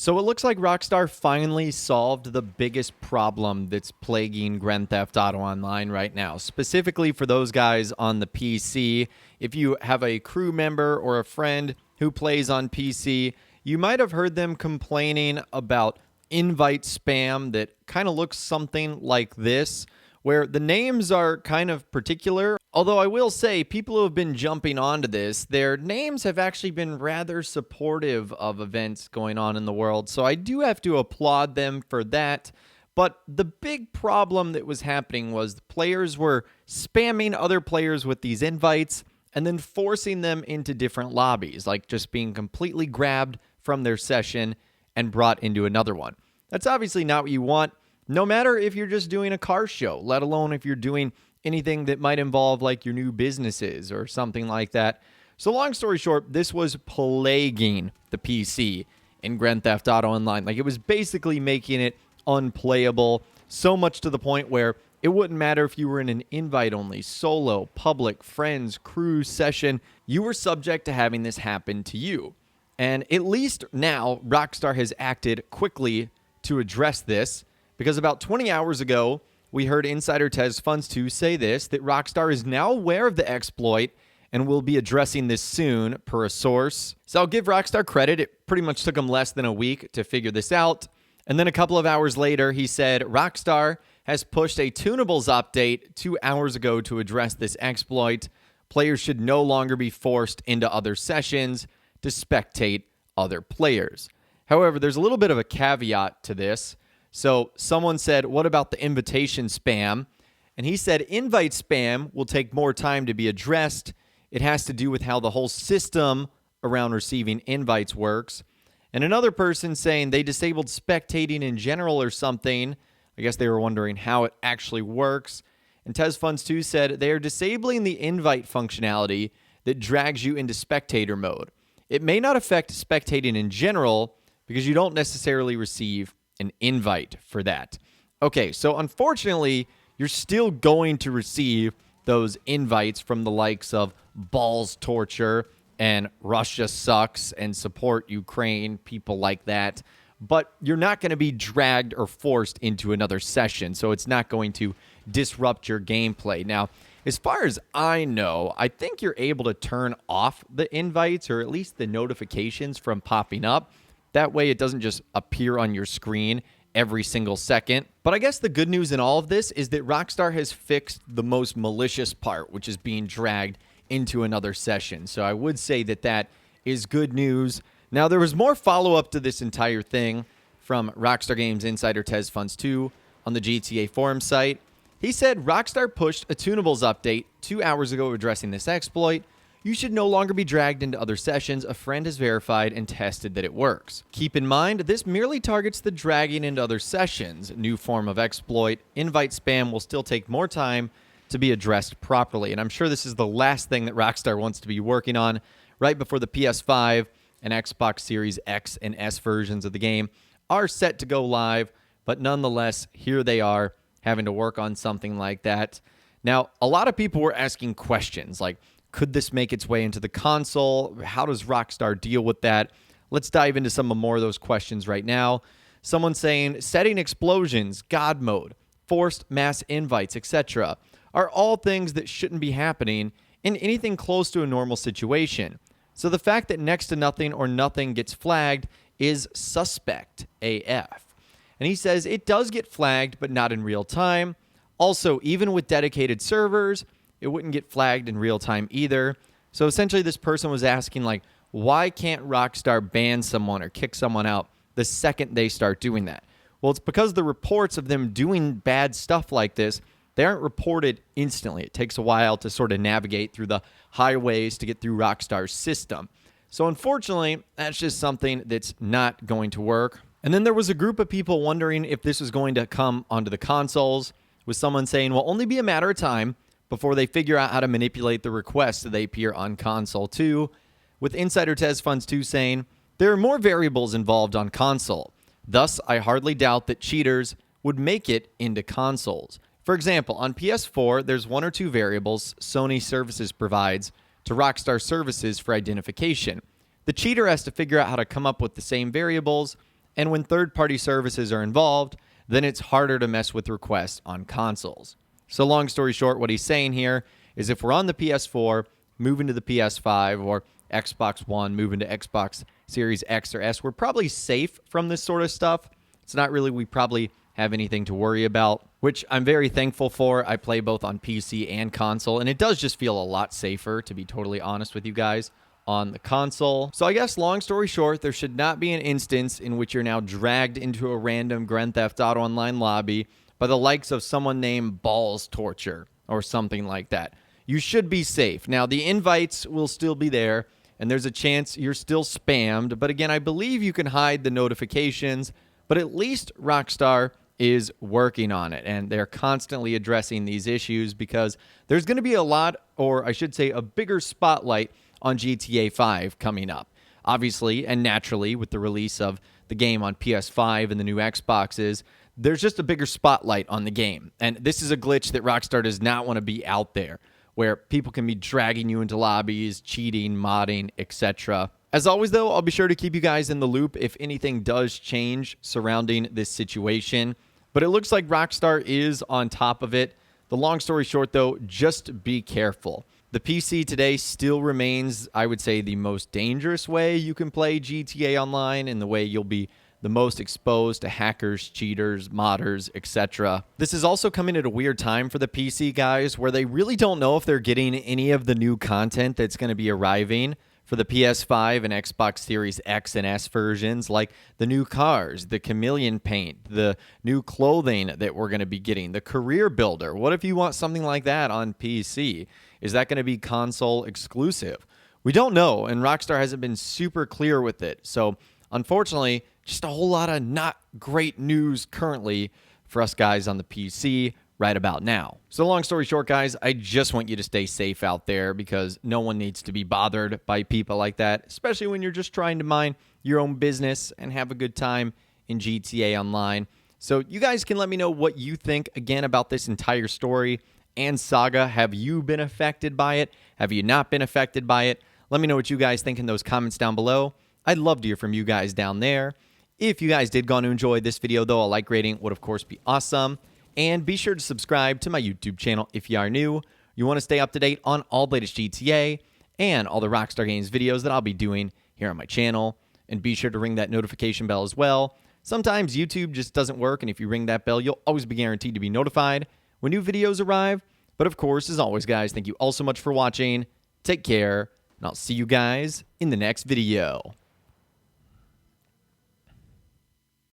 So it looks like Rockstar finally solved the biggest problem that's plaguing Grand Theft Auto Online right now. Specifically for those guys on the PC, if you have a crew member or a friend who plays on PC, you might have heard them complaining about invite spam that kind of looks something like this, where the names are kind of particular. Although I will say, people who have been jumping onto this, their names have actually been rather supportive of events going on in the world. So I do have to applaud them for that. But the big problem that was happening was the players were spamming other players with these invites and then forcing them into different lobbies, like just being completely grabbed from their session and brought into another one. That's obviously not what you want, no matter if you're just doing a car show, let alone if you're doing anything that might involve like your new businesses or something like that. So long story short, this was plaguing the PC in Grand Theft Auto Online. Like, it was basically making it unplayable, so much to the point where it wouldn't matter if you were in an invite-only, solo, public, friends, crew session, you were subject to having this happen to you. And at least now, Rockstar has acted quickly to address this, because about 20 hours ago, we heard insider TezFunds2 say this, that Rockstar is now aware of the exploit and will be addressing this soon, per a source. So I'll give Rockstar credit. It pretty much took them less than a week to figure this out. And then a couple of hours later, he said, Rockstar has pushed a tunables update 2 hours ago to address this exploit. Players should no longer be forced into other sessions to spectate other players. However, there's a little bit of a caveat to this. So someone said, what about the invitation spam? And he said, invite spam will take more time to be addressed. It has to do with how the whole system around receiving invites works. And another person saying they disabled spectating in general or something. I guess they were wondering how it actually works. And TezFunds2 said they are disabling the invite functionality that drags you into spectator mode. It may not affect spectating in general because you don't necessarily receive an invite for that. Okay, so unfortunately, you're still going to receive those invites from the likes of Balls Torture and Russia Sucks and Support Ukraine, people like that. But you're not going to be dragged or forced into another session, so it's not going to disrupt your gameplay. Now, as far as I know, I think you're able to turn off the invites or at least the notifications from popping up. That way it doesn't just appear on your screen every single second. But I guess the good news in all of this is that Rockstar has fixed the most malicious part, which is being dragged into another session. So I would say that that is good news. Now, there was more follow-up to this entire thing from Rockstar Games insider TezFunds2 on the GTA forum site. He said Rockstar pushed a tunables update 2 hours ago addressing this exploit. You should no longer be dragged into other sessions. A friend has verified and tested that it works. Keep in mind, this merely targets the dragging into other sessions. New form of exploit. Invite spam will still take more time to be addressed properly. And I'm sure this is the last thing that Rockstar wants to be working on right before the PS5 and Xbox Series X and S versions of the game are set to go live. But nonetheless, here they are having to work on something like that. Now, a lot of people were asking questions like, could this make its way into the console? How does Rockstar deal with that? Let's dive into some more of those questions right now. Someone saying, setting explosions, God mode, forced mass invites, etc. are all things that shouldn't be happening in anything close to a normal situation. So the fact that next to nothing or nothing gets flagged is suspect AF. And he says it does get flagged, but not in real time. Also, even with dedicated servers, it wouldn't get flagged in real time either. So essentially this person was asking, like, why can't Rockstar ban someone or kick someone out the second they start doing that? Well, it's because the reports of them doing bad stuff like this, they aren't reported instantly. It takes a while to sort of navigate through the highways to get through Rockstar's system. So unfortunately, that's just something that's not going to work. And then there was a group of people wondering if this was going to come onto the consoles, with someone saying, will only be a matter of time before they figure out how to manipulate the requests so they appear on console too, with insider TezFunds2 saying, there are more variables involved on console. Thus, I hardly doubt that cheaters would make it into consoles. For example, on PS4, there's one or two variables Sony Services provides to Rockstar Services for identification. The cheater has to figure out how to come up with the same variables And when third-party services are involved, then it's harder to mess with requests on consoles. So long story short, what he's saying here is if we're on the PS4, moving to the PS5, or Xbox One, moving to Xbox Series X or S, we're probably safe from this sort of stuff. It's not really, we probably have anything to worry about, which I'm very thankful for. I play both on PC and console, and it does just feel a lot safer, to be totally honest with you guys, on the console. So I guess long story short, there should not be an instance in which you're now dragged into a random Grand Theft Auto Online lobby by the likes of someone named Balls Torture or something like that. You should be safe. Now, the invites will still be there, and there's a chance you're still spammed. But again, I believe you can hide the notifications, but at least Rockstar is working on it, and they're constantly addressing these issues because there's going to be a lot, or I should say a bigger spotlight on GTA 5 coming up. Obviously, and naturally, with the release of the game on PS5 and the new Xboxes, there's just a bigger spotlight on the game. And this is a glitch that Rockstar does not want to be out there, where people can be dragging you into lobbies, cheating, modding, etc. As always, though, I'll be sure to keep you guys in the loop if anything does change surrounding this situation. But it looks like Rockstar is on top of it. The long story short, though, just be careful. The PC today still remains, I would say, the most dangerous way you can play GTA Online, and the way you'll be the most exposed to hackers, cheaters, modders, etc. This is also coming at a weird time for the PC guys, where they really don't know if they're getting any of the new content that's going to be arriving for the PS5 and Xbox Series X and S versions, like the new cars, the chameleon paint, the new clothing that we're going to be getting, the career builder. What if you want something like that on PC? Is that going to be console exclusive? We don't know, and Rockstar hasn't been super clear with it. So, unfortunately, just a whole lot of not great news currently for us guys on the PC right about now. So long story short, guys, I just want you to stay safe out there, because no one needs to be bothered by people like that, especially when you're just trying to mind your own business and have a good time in GTA Online. So you guys can let me know what you think, again, about this entire story and saga. Have you been affected by it? Have you not been affected by it? Let me know what you guys think in those comments down below. I'd love to hear from you guys down there. If you guys did go on to enjoy this video, though, a like rating would, of course, be awesome. And be sure to subscribe to my YouTube channel if you are new. You want to stay up to date on all the latest GTA and all the Rockstar Games videos that I'll be doing here on my channel. And be sure to ring that notification bell as well. Sometimes YouTube just doesn't work, and if you ring that bell, you'll always be guaranteed to be notified when new videos arrive. But of course, as always, guys, thank you all so much for watching. Take care, and I'll see you guys in the next video.